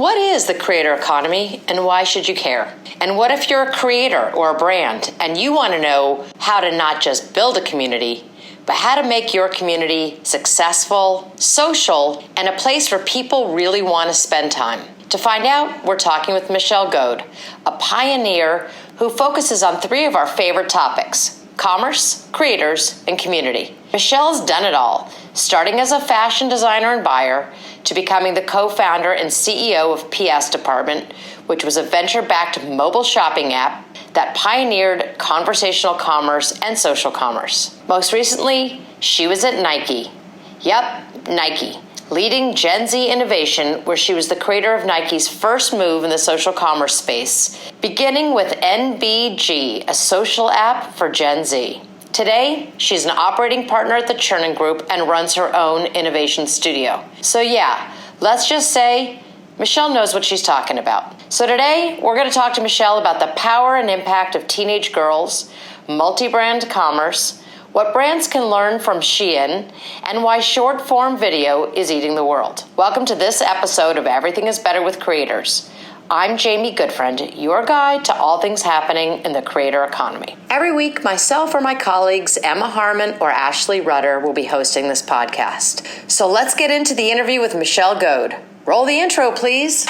What is the creator economy and why should you care? And what if you're a creator or a brand and you want to know how to not just build a community, but how to make your community successful, social, and a place where people really want to spend time? To find out, we're talking with Michelle Goad, a pioneer who focuses on three of our favorite topics: commerce, creators, and community. Michelle's done it all, starting as a fashion designer and buyer to becoming the co-founder and CEO of PS Department, which was a venture-backed mobile shopping app that pioneered conversational commerce and social commerce. Most recently, she was at Nike. Yep, Nike, leading Gen Z innovation, where she was the creator of Nike's first move in the social commerce space, beginning with NBG, a social app for Gen Z. Today, she's an operating partner at the Chernin Group and runs her own innovation studio. So yeah, let's just say Michelle knows what she's talking about. So today, we're going to talk to Michelle about the power and impact of teenage girls, multi-brand commerce, what brands can learn from Shein, and why short-form video is eating the world. Welcome to this episode of Everything is Better with Creators. I'm Jamie Goodfriend, your guide to all things happening in the creator economy. Every week, myself or my colleagues, Emma Harmon or Ashley Rudder, will be hosting this podcast. So let's get into the interview with Michelle Goad. Roll the intro, please.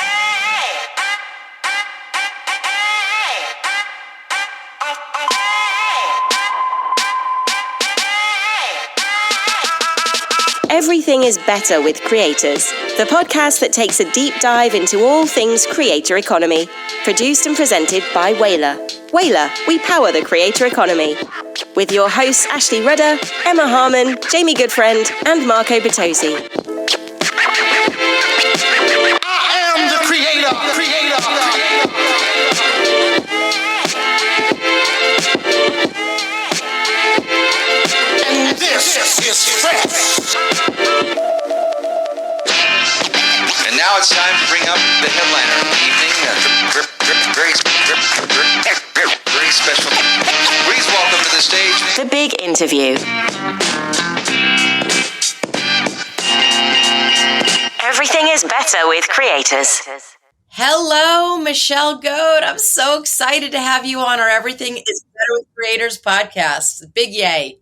Everything is Better with Creators, the podcast that takes a deep dive into all things creator economy. Produced and presented by Whaler. Whaler, we power the creator economy. With your hosts Ashley Rudder, Emma Harmon, Jamie Goodfriend, and Marco Bertozzi. I am the creator. And this is fresh. And now it's time to bring up the headliner of the evening. Very special. Please welcome to the stage The Big Interview. Everything is Better with Creators. Hello, Michelle Goad. I'm so excited to have you on our Everything is Better with Creators podcast. Big yay.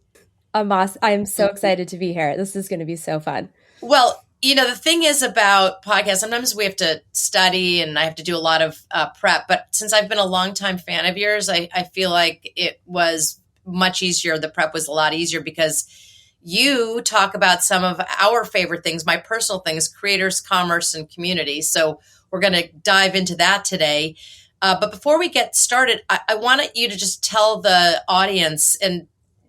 I'm so excited to be here. This is going to be so fun. Well, you know, the thing is about podcasts, sometimes we have to study and I have to do a lot of prep. But since I've been a longtime fan of yours, I feel like it was much easier. The prep was a lot easier because you talk about some of our favorite things, my personal things, creators, commerce, and community. So we're going to dive into that today. But before we get started, I wanted you to just tell the audience and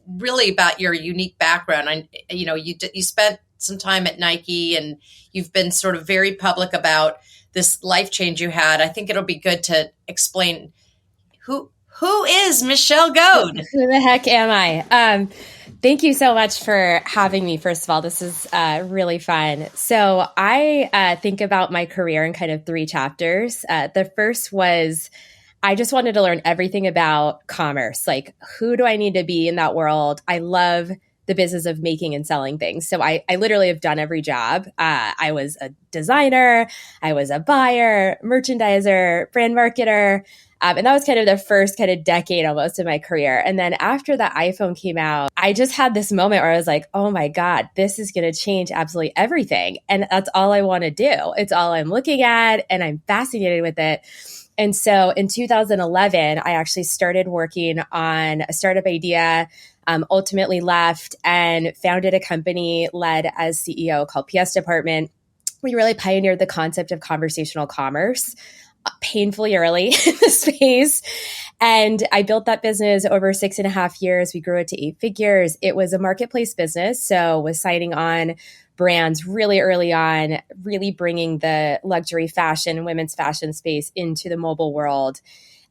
really about your unique background. You spent some time at Nike and you've been sort of very public about this life change you had. I think it'll be good to explain who is Michelle Goad? Who the heck am I? Thank you so much for having me. First of all, this is really fun. So I think about my career in kind of three chapters. The first was I just wanted to learn everything about commerce. Like, who do I need to be in that world? I love the business of making and selling things. So I literally have done every job. I was a designer, I was a buyer, merchandiser, brand marketer. And that was kind of the first kind of decade almost of my career. And then after the iPhone came out, I just had this moment where I was like, oh my God, this is going to change absolutely everything. And that's all I want to do. It's all I'm looking at and I'm fascinated with it. And so in 2011, I actually started working on a startup idea, ultimately left and founded a company led as CEO called PS Department. We really pioneered the concept of conversational commerce painfully early in the space. And I built that business over 6.5 years. We grew it to 8 figures. It was a marketplace business. So was signing on brands really early on, really bringing the luxury fashion and women's fashion space into the mobile world.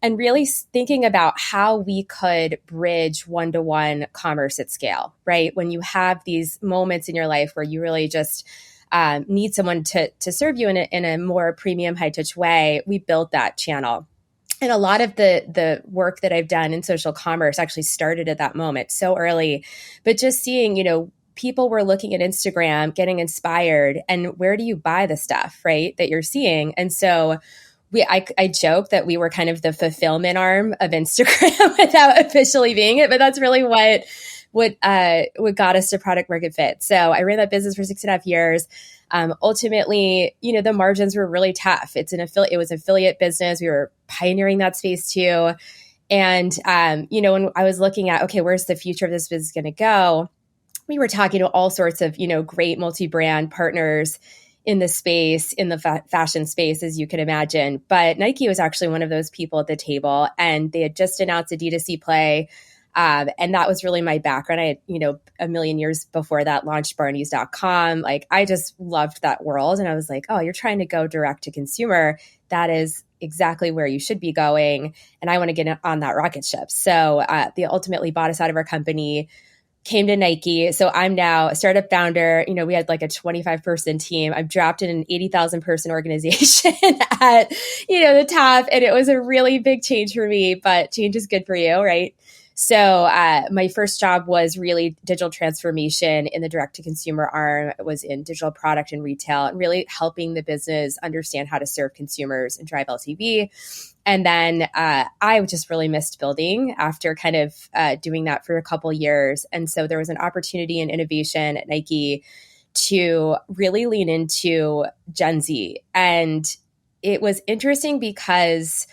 And really thinking about how we could bridge one-to-one commerce at scale, right? When you have these moments in your life where you really just need someone to serve you in a more premium, high-touch way, we built that channel. And a lot of the work that I've done in social commerce actually started at that moment so early. But just seeing, people were looking at Instagram, getting inspired, and where do you buy the stuff, right, that you're seeing? And so I joke that we were kind of the fulfillment arm of Instagram without officially being it, but that's really what got us to product market fit. So I ran that business for 6.5 years. Ultimately, the margins were really tough. It was an affiliate business. We were pioneering that space too. And, when I was looking at, okay, where's the future of this business going to go? We were talking to all sorts of, great multi-brand partners in the space, in the fashion space, as you can imagine. But Nike was actually one of those people at the table, and they had just announced a D2C play. And that was really my background. I had, a million years before that, launched Barneys.com. Like, I just loved that world. And I was like, oh, you're trying to go direct to consumer. That is exactly where you should be going. And I want to get on that rocket ship. So they ultimately bought us out of our company, came to Nike. So I'm now a startup founder. We had like a 25-person team. I've dropped in an 80,000 person organization at, the top. And it was a really big change for me, but change is good for you, right? So my first job was really digital transformation in the direct-to-consumer arm. It was in digital product and retail, and really helping the business understand how to serve consumers and drive LTV. And then I just really missed building after kind of doing that for a couple years. And so there was an opportunity in innovation at Nike to really lean into Gen Z. And it was interesting because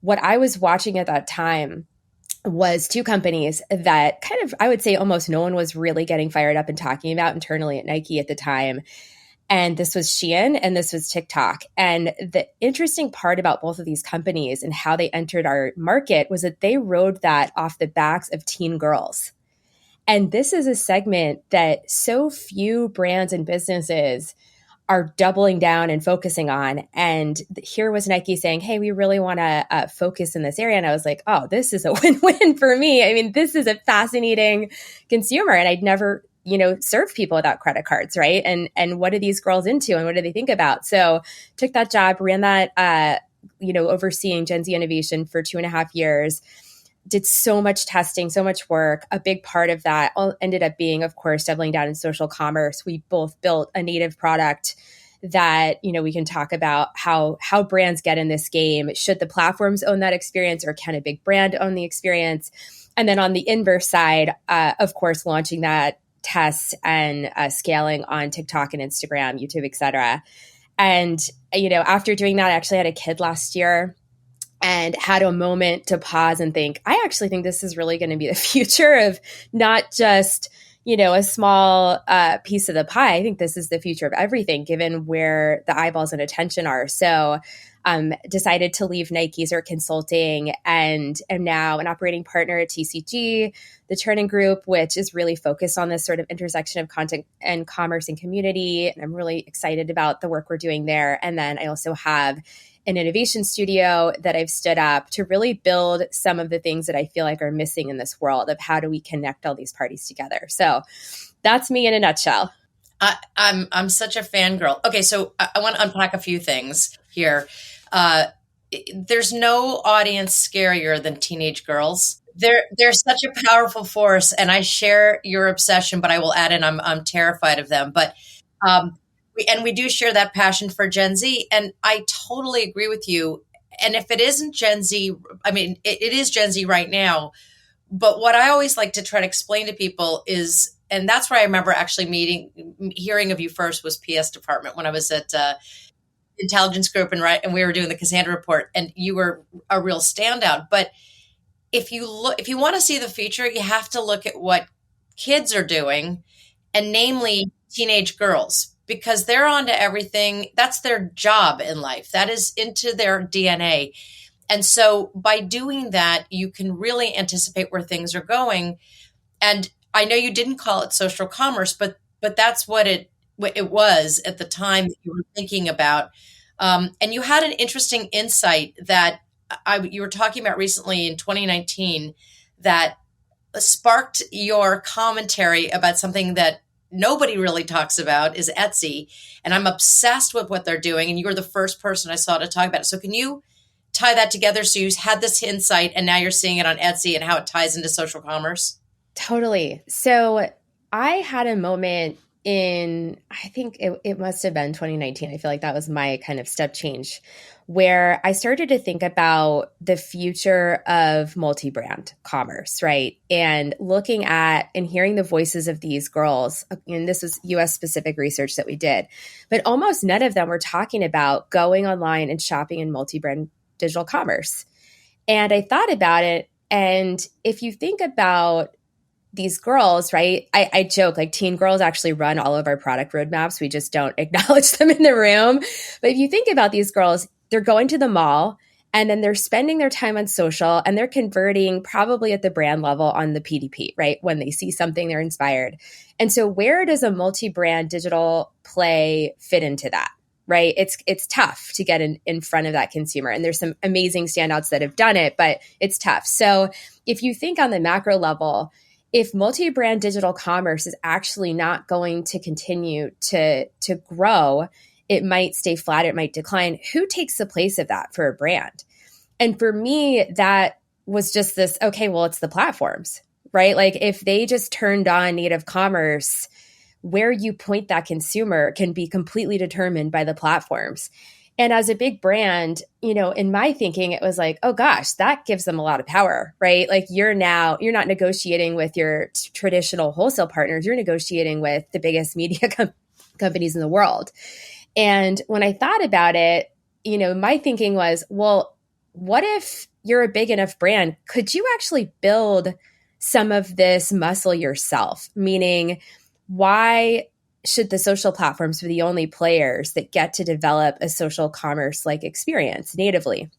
what I was watching at that time was two companies that kind of, I would say almost no one was really getting fired up and talking about internally at Nike at the time. And this was Shein and this was TikTok. And the interesting part about both of these companies and how they entered our market was that they rode that off the backs of teen girls. And this is a segment that so few brands and businesses are doubling down and focusing on. And here was Nike saying, hey, we really want to focus in this area. And I was like, oh, this is a win-win for me. I mean, this is a fascinating consumer. And I'd never, served people without credit cards, right? And what are these girls into and what do they think about? So took that job, ran that, overseeing Gen Z innovation for 2.5 years. Did so much testing, so much work. A big part of that ended up being, of course, doubling down in social commerce. We both built a native product that, we can talk about how brands get in this game. Should the platforms own that experience or can a big brand own the experience? And then on the inverse side, of course, launching that tests and scaling on TikTok and Instagram, YouTube, et cetera. And, after doing that, I actually had a kid last year. And had a moment to pause and think, I actually think this is really going to be the future of not just, a small piece of the pie. I think this is the future of everything, given where the eyeballs and attention are. So decided to leave Nike or consulting and am now an operating partner at TCG, the Turning Group, which is really focused on this sort of intersection of content and commerce and community. And I'm really excited about the work we're doing there. And then I also have an innovation studio that I've stood up to really build some of the things that I feel like are missing in this world of how do we connect all these parties together. So that's me in a nutshell. I'm such a fangirl. Okay, so I want to unpack a few things here. There's no audience scarier than teenage girls. They're such a powerful force, and I share your obsession. But I will add in, I'm terrified of them. But we do share that passion for Gen Z, and I totally agree with you. And if it isn't Gen Z, I mean, it is Gen Z right now. But what I always like to try to explain to people is, and that's where I remember actually hearing of you first was PS Department when I was at Intelligence Group and we were doing the Cassandra Report, and you were a real standout. But if you want to see the future, you have to look at what kids are doing, and namely teenage girls. Because they're onto everything. That's their job in life. That is into their DNA. And so by doing that, you can really anticipate where things are going. And I know you didn't call it social commerce, but that's what it was at the time that you were thinking about. And you had an interesting insight that you were talking about recently in 2019 that sparked your commentary about something that nobody really talks about is Etsy. And I'm obsessed with what they're doing. And you were the first person I saw to talk about it. So can you tie that together? So you had this insight and now you're seeing it on Etsy and how it ties into social commerce. Totally. So I had a moment I think it must have been 2019. I feel like that was my kind of step change where I started to think about the future of multi brand commerce, right? And looking at and hearing the voices of these girls, and this was US specific research that we did, but almost none of them were talking about going online and shopping in multi brand digital commerce. And I thought about it. And if you think about these girls, right? I joke like teen girls actually run all of our product roadmaps. We just don't acknowledge them in the room. But if you think about these girls, they're going to the mall and then they're spending their time on social and they're converting probably at the brand level on the PDP, right? When they see something, they're inspired. And so where does a multi-brand digital play fit into that? Right. It's tough to get in front of that consumer. And there's some amazing standouts that have done it, but it's tough. So if you think on the macro level, if multi-brand digital commerce is actually not going to continue to grow, it might stay flat, it might decline. Who takes the place of that for a brand? And for me, that was just this, okay, well, it's the platforms, right? Like if they just turned on native commerce, where you point that consumer can be completely determined by the platforms. And as a big brand, in my thinking, it was like, oh gosh, that gives them a lot of power, right? Like you're not negotiating with your traditional wholesale partners. You're negotiating with the biggest media companies in the world. And when I thought about it, my thinking was, well, what if you're a big enough brand? Could you actually build some of this muscle yourself? Meaning, why should the social platforms be the only players that get to develop a social commerce like experience natively?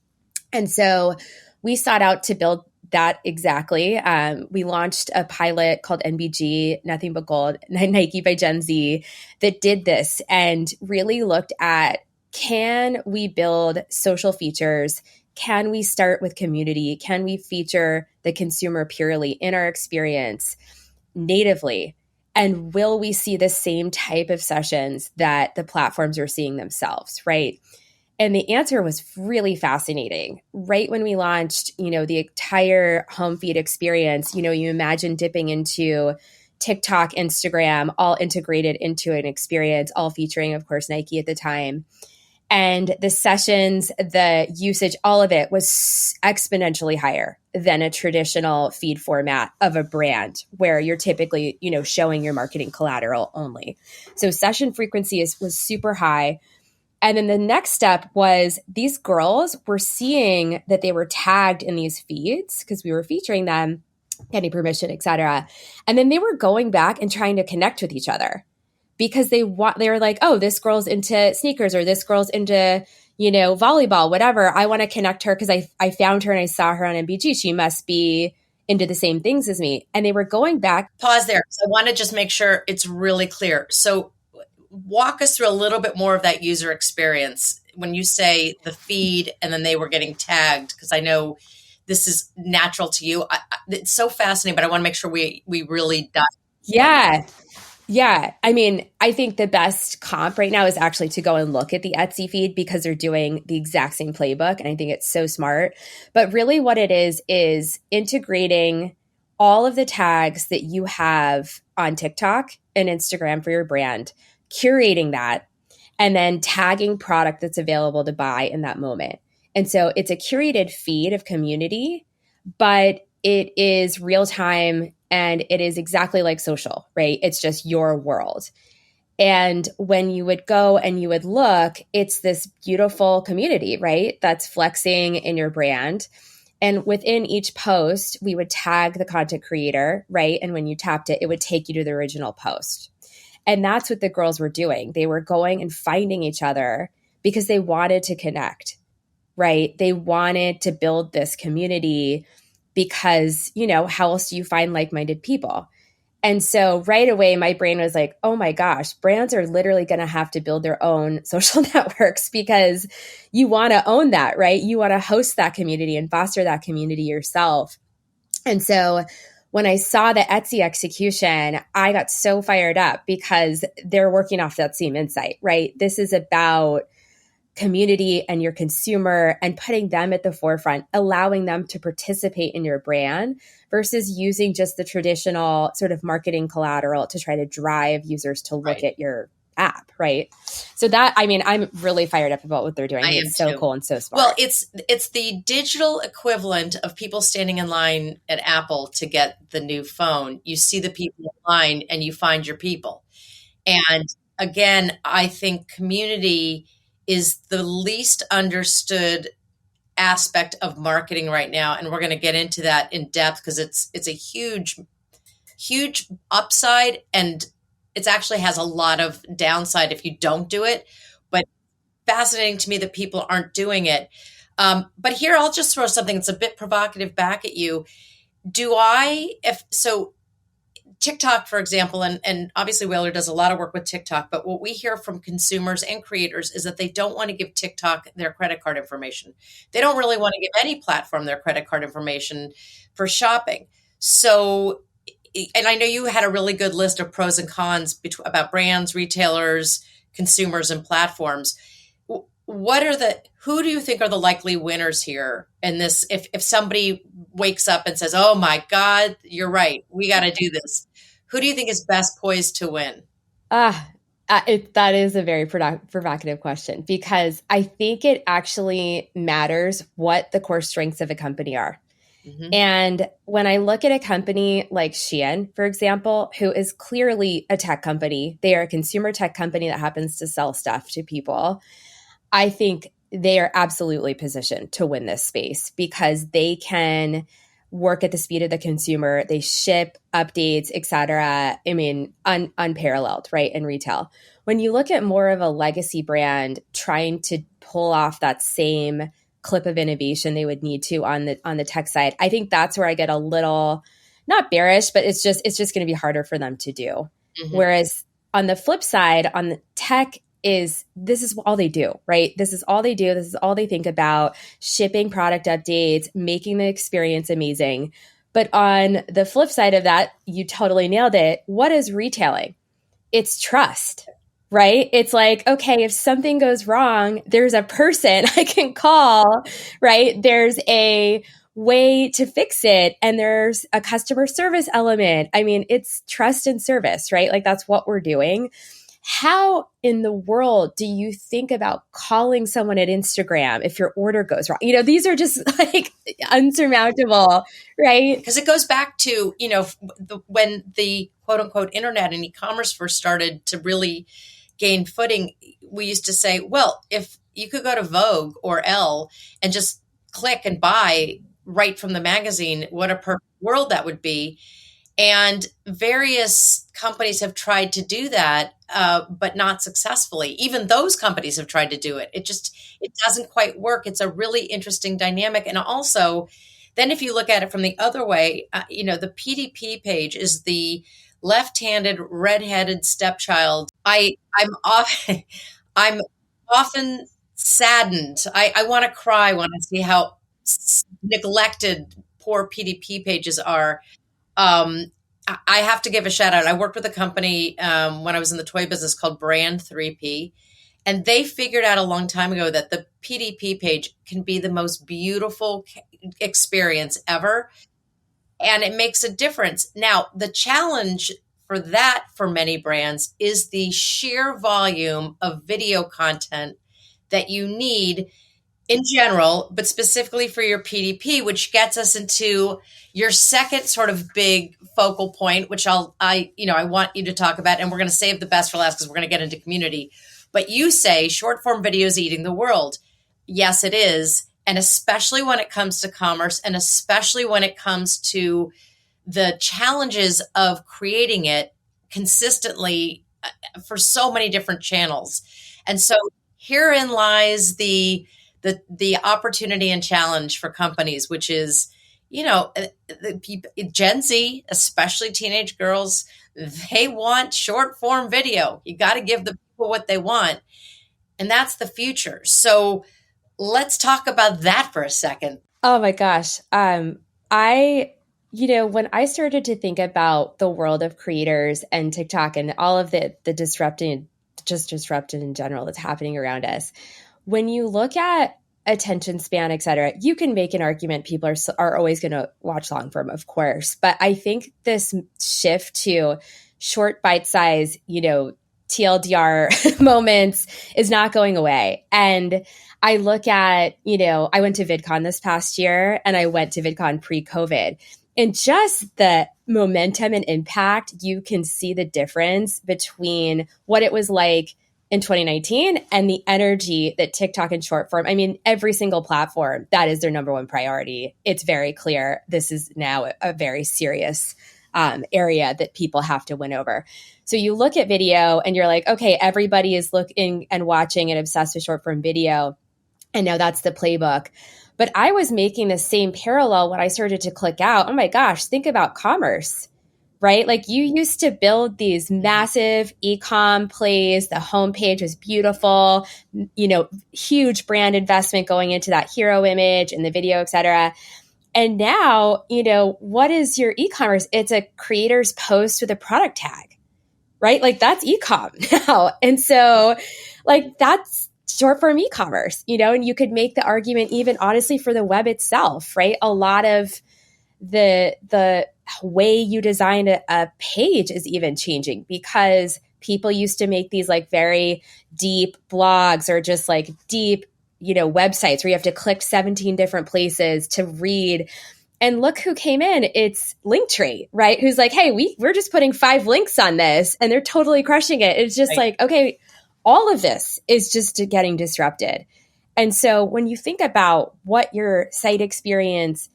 And so we sought out to build that exactly. We launched a pilot called NBG, Nothing But Gold, Nike by Gen Z, that did this and really looked at, can we build social features? Can we start with community? Can we feature the consumer purely in our experience natively? And will we see the same type of sessions that the platforms are seeing themselves, right? And the answer was really fascinating. Right when we launched, the entire home feed experience, you imagine dipping into TikTok, Instagram, all integrated into an experience, all featuring, of course, Nike at the time. And the sessions, the usage, all of it was exponentially higher than a traditional feed format of a brand where you're typically, showing your marketing collateral only. So session frequency was super high. And then the next step was these girls were seeing that they were tagged in these feeds because we were featuring them, getting permission, et cetera. And then they were going back and trying to connect with each other because they were like, oh, this girl's into sneakers or this girl's into, volleyball, whatever. I want to connect her because I found her and I saw her on MBG. She must be into the same things as me. And they were going back. Pause there. I want to just make sure it's really clear. So walk us through a little bit more of that user experience when you say the feed and then they were getting tagged, because I know this is natural to you. It's so fascinating, but I want to make sure we really dive. Yeah. I mean, I think the best comp right now is actually to go and look at the Etsy feed because they're doing the exact same playbook. And I think it's so smart. But really what it is integrating all of the tags that you have on TikTok and Instagram for your brand, curating that, and then tagging product that's available to buy in that moment. And so it's a curated feed of community, but it is real time and it is exactly like social, right? It's just your world. And when you would go and you would look, it's this beautiful community, right? That's flexing in your brand. And within each post, we would tag the content creator, right? And when you tapped it, it would take you to the original post. And that's what the girls were doing. They were going and finding each other because they wanted to connect, right? They wanted to build this community because, how else do you find like-minded people? And so right away, my brain was like, oh my gosh, brands are literally going to have to build their own social networks because you want to own that, right? You want to host that community and foster that community yourself. And so when I saw the Etsy execution, I got so fired up because they're working off that same insight, right? This is about community and your consumer and putting them at the forefront, allowing them to participate in your brand versus using just the traditional sort of marketing collateral to try to drive users to look at your app, right? So that, I mean, I'm really fired up about what they're doing. It's so cool and so smart. Well, it's the digital equivalent of people standing in line at Apple to get the new phone. You see the people in line and you find your people. And again, I think community is the least understood aspect of marketing right now. And we're going to get into that in depth because it's a huge upside, and it actually has a lot of downside if you don't do it. But fascinating to me that people aren't doing it. But here, I'll just throw something that's a bit provocative back at you. TikTok, for example, and obviously Whaler does a lot of work with TikTok, but what we hear from consumers and creators is that they don't want to give TikTok their credit card information. They don't really want to give any platform their credit card information for shopping. So, and I know you had a really good list of pros and cons about brands, retailers, consumers, and platforms. Who do you think are the likely winners here in this? If somebody wakes up and says, "Oh my God, you're right, we got to do this," who do you think is best poised to win? That is a very provocative question, because I think it actually matters what the core strengths of a company are. Mm-hmm. And when I look at a company like Shein, for example, who is clearly a tech company, they are a consumer tech company that happens to sell stuff to people. I think they are absolutely positioned to win this space because they can work at the speed of the consumer. They ship updates, et cetera. I mean, unparalleled, right, in retail. When you look at more of a legacy brand trying to pull off that same clip of innovation they would need to on the tech side, I think that's where I get a little, not bearish, but it's just going to be harder for them to do. Mm-hmm. Whereas on the flip side, on the tech, this is all they do, right? This is all they do. This is all they think about, shipping product updates, making the experience amazing. But on the flip side of that, you totally nailed it. What is retailing? It's trust, right? It's like, okay, if something goes wrong, there's a person I can call, right? There's a way to fix it. And there's a customer service element. I mean, it's trust and service, right? Like that's what we're doing. How in the world do you think about calling someone at Instagram if your order goes wrong? These are just like unsurmountable, right? Because it goes back to, when the quote unquote internet and e-commerce first started to really gain footing, we used to say, well, if you could go to Vogue or Elle and just click and buy right from the magazine, what a perfect world that would be. And various companies have tried to do that, but not successfully. Even those companies have tried to do it. It doesn't quite work. It's a really interesting dynamic. And also, then if you look at it from the other way, the PDP page is the left-handed, red-headed stepchild. I'm often saddened. I want to cry when I see how neglected poor PDP pages are. I have to give a shout out. I worked with a company when I was in the toy business called Brand 3P, and they figured out a long time ago that the PDP page can be the most beautiful experience ever, and it makes a difference. Now, the challenge for many brands is the sheer volume of video content that you need in general, but specifically for your PDP, which gets us into your second sort of big focal point, which I want you to talk about, and we're going to save the best for last because we're going to get into community. But you say short form video is eating the world. Yes, it is. And especially when it comes to commerce, and especially when it comes to the challenges of creating it consistently for so many different channels. And so herein lies the opportunity and challenge for companies, which is, Gen Z, especially teenage girls, they want short form video. You got to give the people what they want. And that's the future. So let's talk about that for a second. Oh my gosh. When I started to think about the world of creators and TikTok and all of the disrupted in general that's happening around us, when you look at attention span, et cetera, you can make an argument people are always going to watch long form, of course. But I think this shift to short bite size, TLDR moments is not going away. And I look at, I went to VidCon this past year and I went to VidCon pre-COVID. And just the momentum and impact, you can see the difference between what it was like in 2019 and the energy that TikTok and short form, I mean, every single platform, that is their number one priority. It's very clear this is now a very serious area that people have to win over. So you look at video and you're like, okay, everybody is looking and watching and obsessed with short form video. And now that's the playbook. But I was making the same parallel when I started to click out. Oh my gosh, think about commerce, right? Like you used to build these massive e-com plays. The homepage was beautiful, huge brand investment going into that hero image and the video, et cetera. And now, what is your e-commerce? It's a creator's post with a product tag, right? Like that's e-com now. And so like that's short form e-commerce, and you could make the argument even honestly for the web itself, right? A lot of the way you design a page is even changing because people used to make these like very deep blogs or just like deep, websites where you have to click 17 different places to read. And look who came in. It's Linktree, right? Who's like, hey, we're just putting 5 links on this and they're totally crushing it. It's just like, okay, all of this is just getting disrupted. And so when you think about what your site experience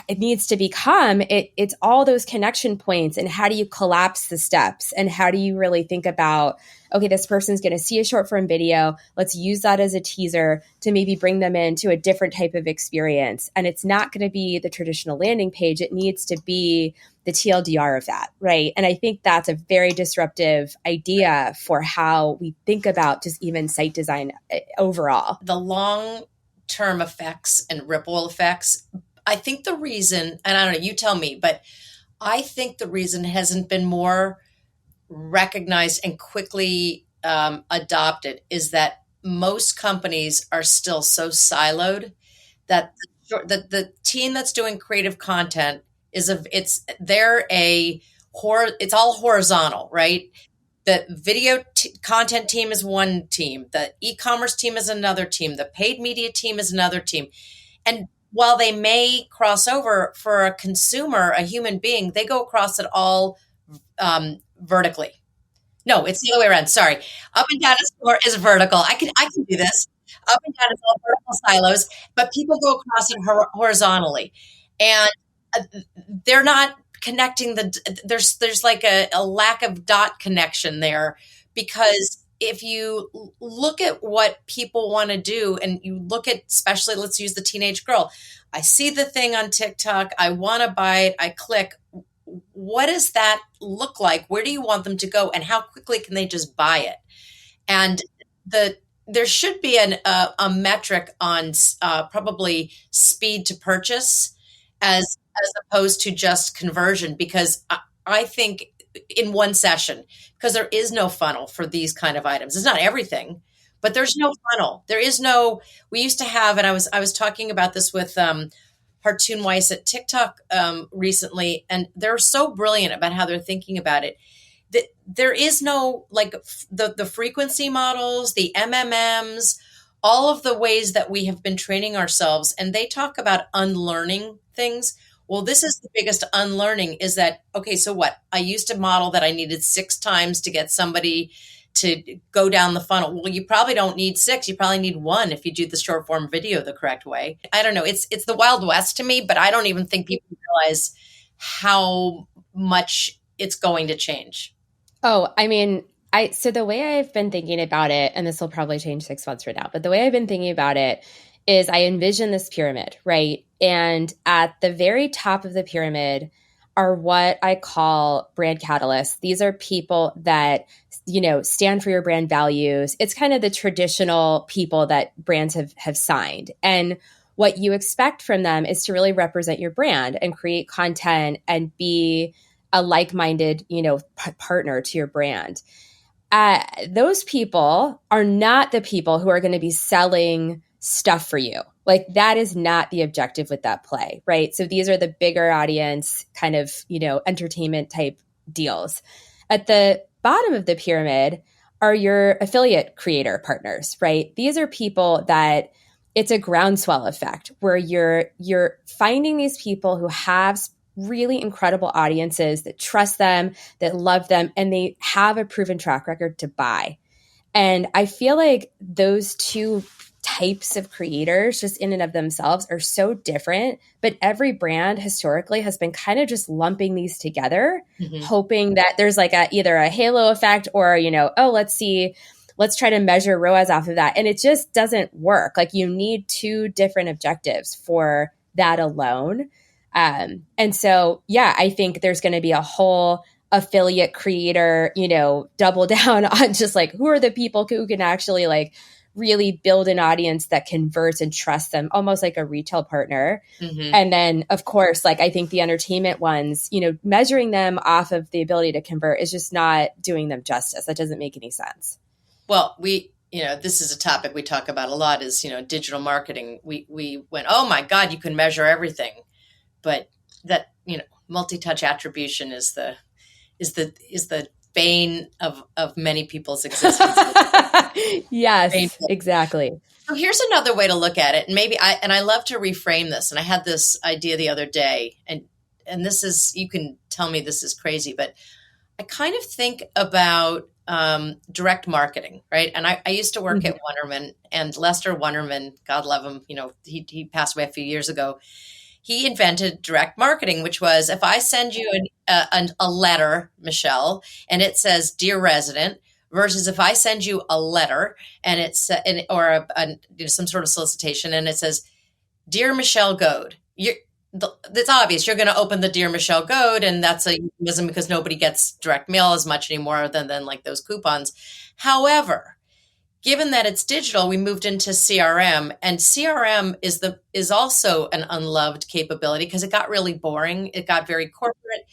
it needs to become, it's all those connection points and how do you collapse the steps and how do you really think about, okay, this person's going to see a short form video. Let's use that as a teaser to maybe bring them into a different type of experience. And it's not going to be the traditional landing page. It needs to be the TLDR of that, right? And I think that's a very disruptive idea for how we think about just even site design overall. The long-term effects and ripple effects, I think the reason, and I don't know, you tell me, but I think the reason hasn't been more recognized and quickly adopted is that most companies are still so siloed that the team that's doing creative content it's all horizontal, right? The video content team is one team, the e-commerce team is another team, the paid media team is another team, and while they may cross over for a consumer, a human being, they go across it all vertically. No, it's the other way around. Sorry. Up and down is vertical. I can do this. Up and down is all vertical silos, but people go across it horizontally. And they're not connecting there's like a lack of dot connection there, because if you look at what people want to do and you look at, especially let's use the teenage girl, I see the thing on TikTok, I want to buy it, I click, what does that look like? Where do you want them to go? And how quickly can they just buy it? And there should be a metric on probably speed to purchase as opposed to just conversion, because I think in one session, because there is no funnel for these kind of items. It's not everything, but there's no funnel. There is no, we used to have, and I was talking about this with Hartoon Weiss at TikTok recently, and they're so brilliant about how they're thinking about it. That there is no, like the frequency models, the MMMs, all of the ways that we have been training ourselves, and they talk about unlearning things. Well, this is the biggest unlearning, is that, okay, so what? I used to model that I needed 6 times to get somebody to go down the funnel. Well, you probably don't need 6. You probably need 1 if you do the short form video the correct way. I don't know. It's the Wild West to me, but I don't even think people realize how much it's going to change. Oh, I mean, so the way I've been thinking about it, and this will probably change 6 months from now, but the way I've been thinking about it is I envision this pyramid, right? And at the very top of the pyramid are what I call brand catalysts. These are people that, stand for your brand values. It's kind of the traditional people that brands have signed. And what you expect from them is to really represent your brand and create content and be a like-minded, partner to your brand. those people are not the people who are going to be selling stuff for you. Like that is not the objective with that play, right? So these are the bigger audience kind of, entertainment type deals. At the bottom of the pyramid are your affiliate creator partners, right? These are people that it's a groundswell effect where you're finding these people who have really incredible audiences that trust them, that love them, and they have a proven track record to buy. And I feel like those two types of creators just in and of themselves are so different, but every brand historically has been kind of just lumping these together, hoping that there's like either a halo effect or, let's try to measure ROAS off of that. And it just doesn't work. Like you need two different objectives for that alone. And so, I think there's going to be a whole affiliate creator, double down on just like, who are the people who can actually like really build an audience that converts and trusts them, almost like a retail partner. And then of course, like I think the entertainment ones, measuring them off of the ability to convert is just not doing them justice. That doesn't make any sense. Well, this is a topic we talk about a lot is, digital marketing. We went, oh my God, you can measure everything. But that, multi-touch attribution is the bane of many people's existence. Yes, Painful. Exactly. So here's another way to look at it. And maybe I love to reframe this. And I had this idea the other day, and this is, you can tell me this is crazy, but I kind of think about direct marketing, right? And I used to work at Wunderman, and Lester Wunderman, God love him, he passed away a few years ago. He invented direct marketing, which was if I send you a letter, Michelle, and it says "Dear Resident," versus if I send you a letter and it's some sort of solicitation and it says "Dear Michelle Goad." It's obvious you're going to open the Dear Michelle Goad, and that's a euphemism because nobody gets direct mail as much anymore than like those coupons. However, given that it's digital, we moved into CRM, and CRM is also an unloved capability because it got really boring. It got very corporate.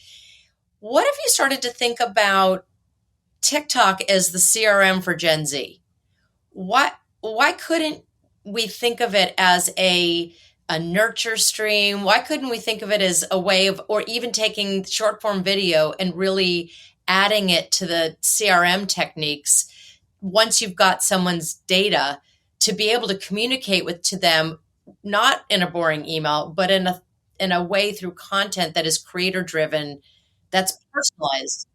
What if you started to think about TikTok as the CRM for Gen Z? Why couldn't we think of it as a nurture stream? Why couldn't we think of it as a way of, or even taking short form video and really adding it to the CRM techniques once you've got someone's data to be able to communicate to them, not in a boring email, but in a way through content that is creator driven, that's personalized.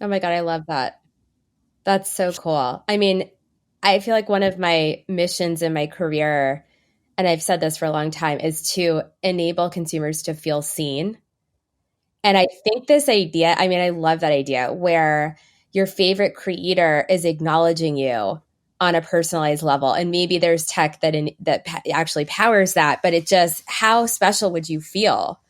Oh my God, I love that. That's so cool. I mean, I feel like one of my missions in my career, and I've said this for a long time, is to enable consumers to feel seen. And I think this idea, I mean, I love that idea where your favorite creator is acknowledging you on a personalized level. And maybe there's tech that actually powers that, but it just, how special would you feel,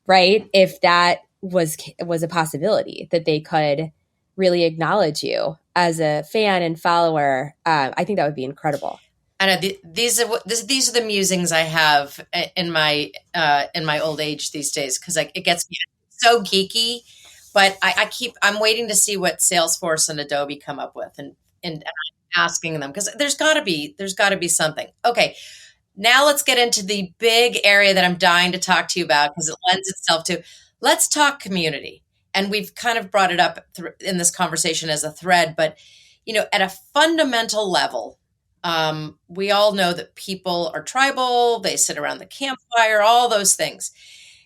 right? If that was a possibility that they could really acknowledge you as a fan and follower. I think that would be incredible. I know these are the musings I have in my old age these days, because it gets me so geeky. But I'm waiting to see what Salesforce and Adobe come up with, and I'm asking them because there's got to be something. Okay, now let's get into the big area that I'm dying to talk to you about because it lends itself to. Let's talk community, and we've kind of brought it up in this conversation as a thread. But at a fundamental level, we all know that people are tribal. They sit around the campfire, all those things,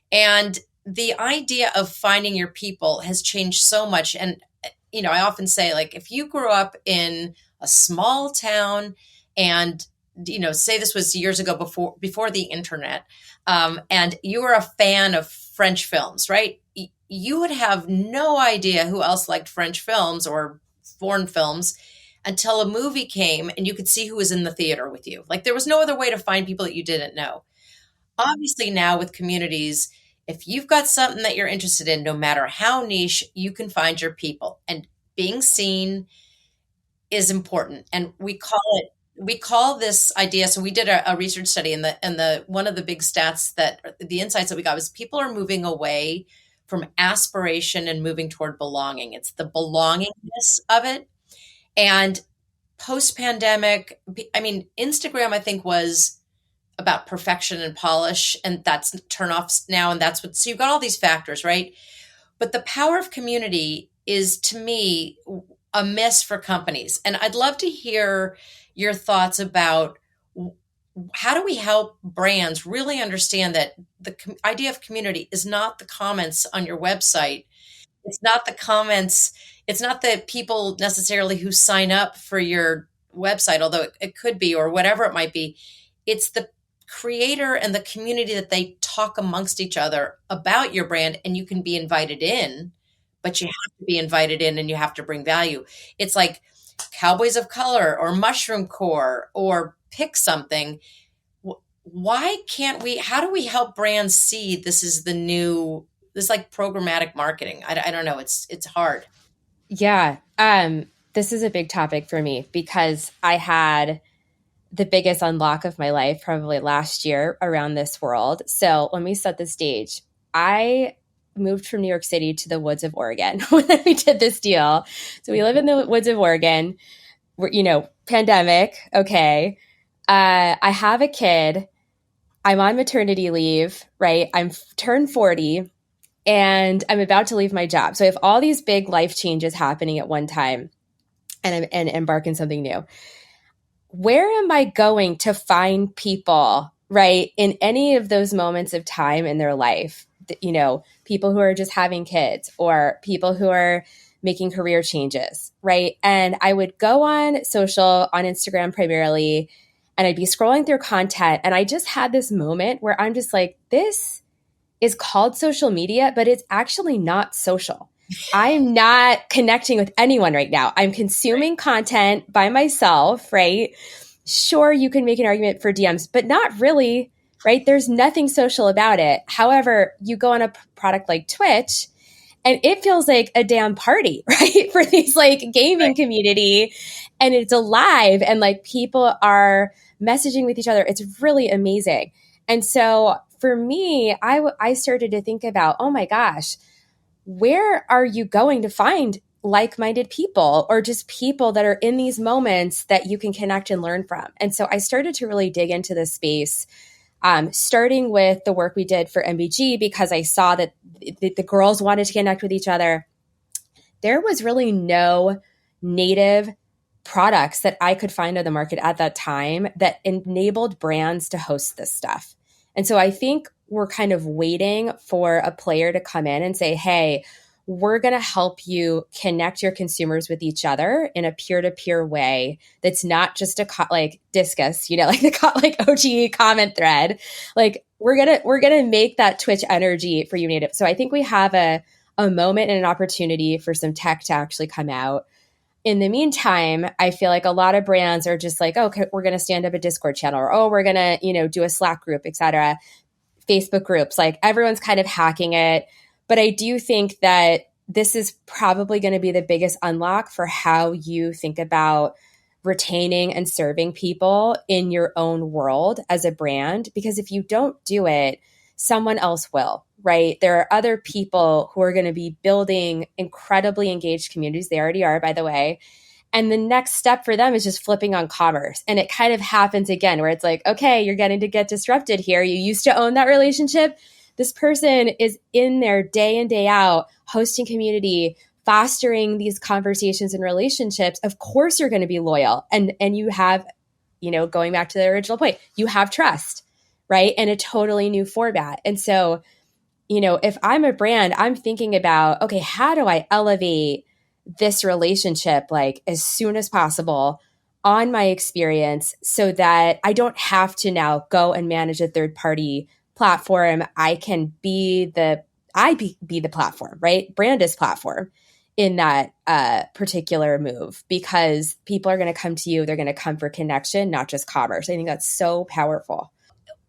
and the idea of finding your people has changed so much. And, I often say, like, if you grew up in a small town and, say this was years ago before the internet, and you were a fan of French films, right? You would have no idea who else liked French films or foreign films until a movie came and you could see who was in the theater with you. Like there was no other way to find people that you didn't know. Obviously now with communities, if you've got something that you're interested in, no matter how niche, you can find your people, and being seen is important. And we call this idea. So we did a research study, and the one of the big stats that the insights that we got was people are moving away from aspiration and moving toward belonging. It's the belongingness of it. And post-pandemic, I mean, Instagram, I think, was about perfection and polish, and that's turnoffs now. And that's what, so you've got all these factors, right? But the power of community is, to me, a miss for companies. And I'd love to hear your thoughts about how do we help brands really understand that the idea of community is not the comments on your website. It's not the comments. It's not the people necessarily who sign up for your website, although it could be, or whatever it might be. It's the creator and the community that they talk amongst each other about your brand, and you can be invited in, but you have to be invited in and you have to bring value. It's like Cowboys of Color or Mushroom Core or pick something. Why can't we, how do we help brands see this is the new, this like programmatic marketing? I don't know. It's hard. Yeah. This is a big topic for me because I had the biggest unlock of my life probably last year around this world. So let me set the stage. I moved from New York City to the woods of Oregon when we did this deal. So we live in the woods of Oregon. We're, pandemic. Okay. I have a kid. I'm on maternity leave, right? I'm turned 40 and I'm about to leave my job. So I have all these big life changes happening at one time and embark in something new. Where am I going to find people, right, in any of those moments of time in their life? People who are just having kids or people who are making career changes, right? And I would go on social, on Instagram primarily, and I'd be scrolling through content. And I just had this moment where I'm just like, this is called social media, but it's actually not social. I'm not connecting with anyone right now. I'm consuming content by myself, right? Sure, you can make an argument for DMs, but not really, right? There's nothing social about it. However, you go on a product like Twitch and it feels like a damn party, right? For these like gaming community, and it's alive and like people are messaging with each other. It's really amazing. And so for me, I started to think about, oh my gosh, where are you going to find like-minded people or just people that are in these moments that you can connect and learn from? And so I started to really dig into this space, starting with the work we did for MBG, because I saw that the girls wanted to connect with each other. There was really no native products that I could find on the market at that time that enabled brands to host this stuff. And so I think we're kind of waiting for a player to come in and say, hey, we're going to help you connect your consumers with each other in a peer-to-peer way that's not just like Discuss, like the OG comment thread. Like we're gonna make that Twitch energy for you native. So I think we have a moment and an opportunity for some tech to actually come out. In the meantime, I feel like a lot of brands are just like, okay, we're going to stand up a Discord channel, or, oh, we're going to, do a Slack group, et cetera. Facebook groups, like everyone's kind of hacking it. But I do think that this is probably going to be the biggest unlock for how you think about retaining and serving people in your own world as a brand. Because if you don't do it, someone else will, right? There are other people who are going to be building incredibly engaged communities. They already are, by the way. And the next step for them is just flipping on commerce. And it kind of happens again, where it's like, okay, you're getting to get disrupted here. You used to own that relationship. This person is in there day in, day out, hosting community, fostering these conversations and relationships. Of course, you're going to be loyal. And you have, going back to the original point, you have trust, right? And a totally new format. And so, if I'm a brand, I'm thinking about, okay, how do I elevate this relationship like as soon as possible on my experience so that I don't have to now go and manage a third party platform. I can be the platform, right? Brand is platform in that particular move, because people are going to come to you. They're going to come for connection, not just commerce. I think that's so powerful.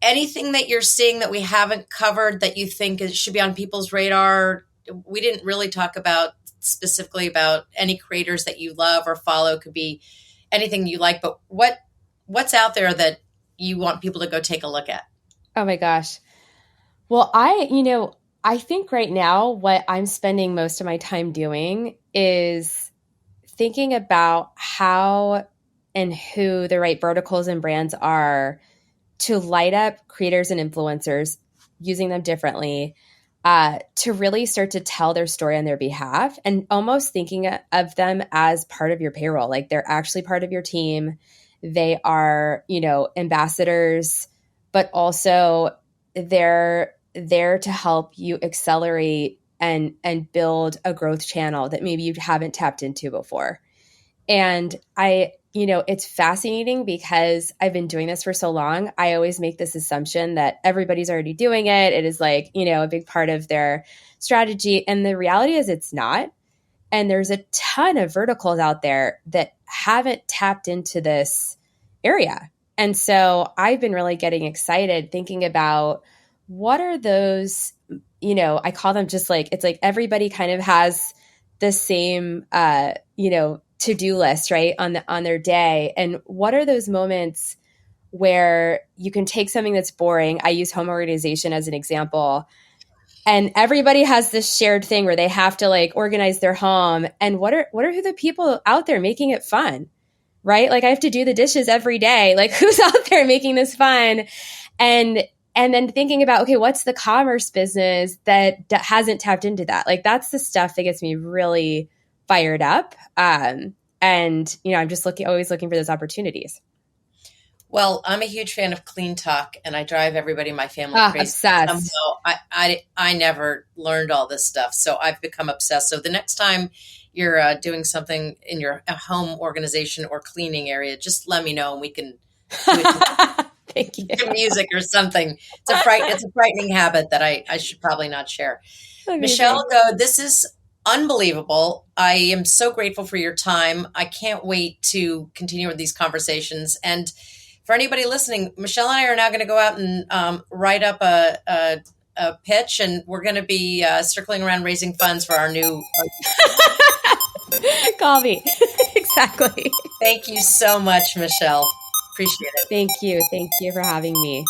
Anything that you're seeing that we haven't covered that you think should be on people's radar? We didn't really talk about specifically about any creators that you love or follow. Could be anything you like, but what's out there that you want people to go take a look at? Oh my gosh. Well, I think right now what I'm spending most of my time doing is thinking about how and who the right verticals and brands are to light up creators and influencers, using them differently, to really start to tell their story on their behalf, and almost thinking of them as part of your payroll. Like they're actually part of your team. They are, ambassadors, but also they're there to help you accelerate and build a growth channel that maybe you haven't tapped into before. And it's fascinating because I've been doing this for so long. I always make this assumption that everybody's already doing it. It is like, a big part of their strategy. And the reality is it's not. And there's a ton of verticals out there that haven't tapped into this area. And so I've been really getting excited thinking about what are those, I call them just like, it's like everybody kind of has the same, to-do list, right, on their day. And what are those moments where you can take something that's boring? I use home organization as an example. And everybody has this shared thing where they have to like organize their home. And what are the people out there making it fun, right? Like I have to do the dishes every day. Like who's out there making this fun? And then thinking about, okay, what's the commerce business that hasn't tapped into that? Like that's the stuff that gets me really fired up. And, I'm just always looking for those opportunities. Well, I'm a huge fan of clean talk, and I drive everybody in my family crazy. Obsessed. I never learned all this stuff, so I've become obsessed. So the next time you're doing something in your home organization or cleaning area, just let me know, and we can do Thank you. music or something. It's a frightening habit that I should probably not share. Amazing. Michelle Goad, this is unbelievable. I am so grateful for your time. I can't wait to continue with these conversations. And for anybody listening, Michelle and I are now going to go out and write up a pitch, and we're going to be circling around raising funds for our new. Call me. Exactly. Thank you so much, Michelle. Appreciate it. Thank you. Thank you for having me.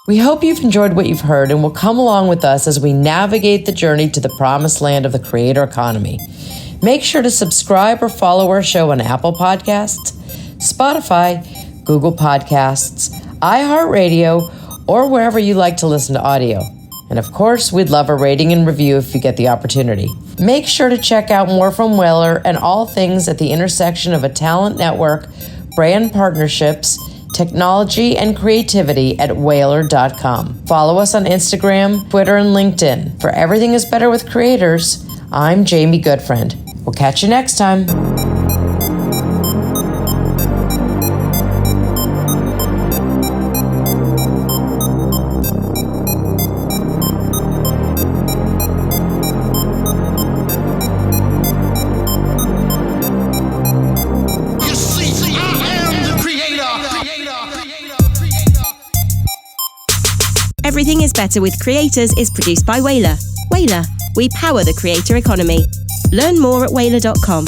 We hope you've enjoyed what you've heard and will come along with us as we navigate the journey to the promised land of the creator economy. Make sure to subscribe or follow our show on Apple Podcasts, Spotify, Google Podcasts, iHeartRadio, or wherever you like to listen to audio. And of course, we'd love a rating and review if you get the opportunity. Make sure to check out more from Whaler and all things at the intersection of a talent network, brand partnerships, technology, and creativity at whaler.com. Follow us on Instagram, Twitter, and LinkedIn. For Everything is Better with Creators, I'm Jamie Goodfriend. We'll catch you next time. Everything is Better with Creators is produced by Whaler. Whaler, we power the creator economy. Learn more at whaler.com.